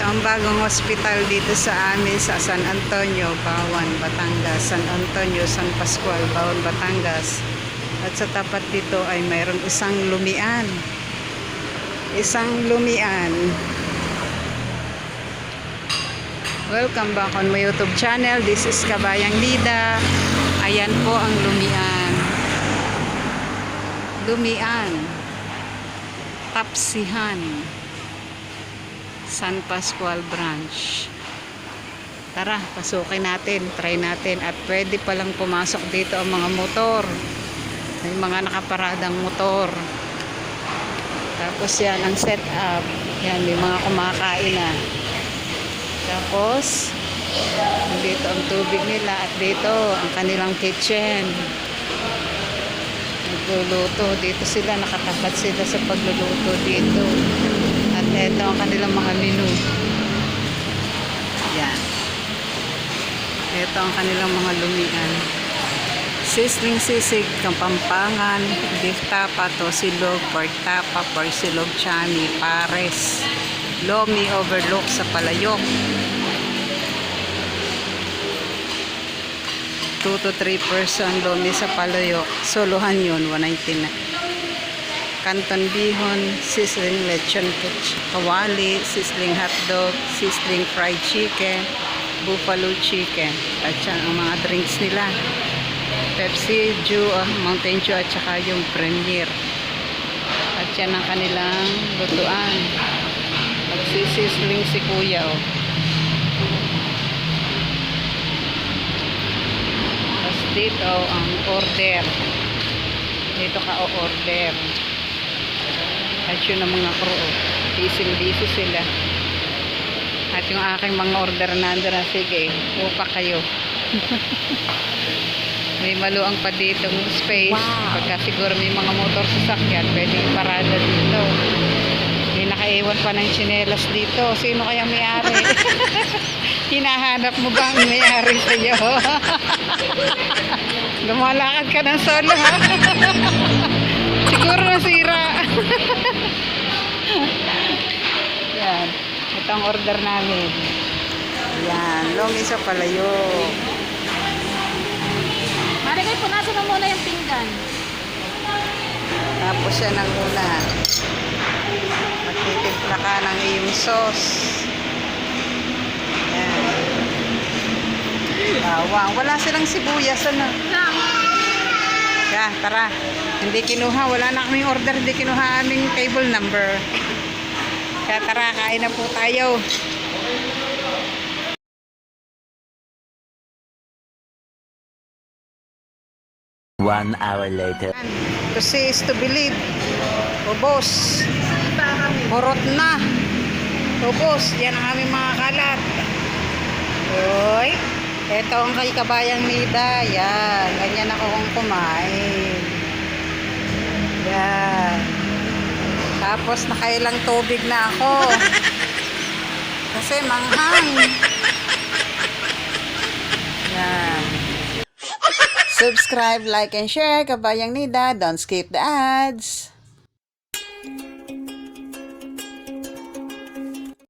ang bagong hospital dito sa amin sa San Antonio, Bawan, Batangas. San Antonio, San Pascual, Bawan, Batangas. At sa tapat dito ay mayroong isang lumian. Isang lumian. Welcome back on my YouTube channel. This is Kabayang Lida. Ayan po ang lumian. Lumian. Tapsihan. San Pascual branch. Tara, pasukin natin, try natin. At pwede palang pumasok dito ang mga motor. May mga nakaparadang motor. Tapos yan ang setup. Yan, may mga kumakain na. Tapos dito ang tubig nila at dito ang kanilang kitchen. Nagluluto. Dito sila, nakatapat sila sa pagluluto dito. At ito ang kanilang mga menu. Yan. Ito ang kanilang mga lumian. Sisling sisig, Kapampangan, beef tapa, tosilog, pork tapa, porsilog, chami, pares, lomi overlook sa palayok. 2 to 3 person lomi sa palayok. Solohan yun, 199. Canton bihon, sizzling lechon kawali, sizzling hotdog, sizzling fried chicken, buffalo chicken. At yan ang mga drinks nila. Pepsi, Dew, Mountain Dew at saka yung Premier. At yan ang kanilang lutuan. Magsisisling si kuya, oh. Tapos dito ang order. Dito ka o-order. At yun ang mga crew, oh. Busy sila. At yung aking mga order nandun, sige, upa kayo. May maluang pa ditong space. Wow. Pagka siguro may mga motor sasakyan, pwedeng parada dito. May nakaiwan pa ng tsinelas dito. Sino kaya may-ari? Hinahanap mo ba ang may-ari sa'yo? Lumalakad ka ng solo, ha? Siguro nasira. Yan. Ito ang order namin. Yan. Lomi sa palayok. Marigay, punasan mo muna yung pinggan. Tapos yan ang una. Magtitimpla ka ng iyong sauce. Yan. Bawang. Wala silang sibuyas. Ano? Kaya, tara. Hindi kinuha. Wala na kaming order. Hindi kinuha aming table number. Kaya tara, kain na po tayo. 1 hour later. To see is to believe. Ubos. Murot na. Ubos. Yan ang aming mga kalat. Uy. Ito ang kay Kabayang Nida. Yan. Ganyan ako kung kumain. Yan. Tapos nakailang tubig na ako. Kasi manghang. Yan. Subscribe, like, and share. Kabayang Nida. Don't skip the ads.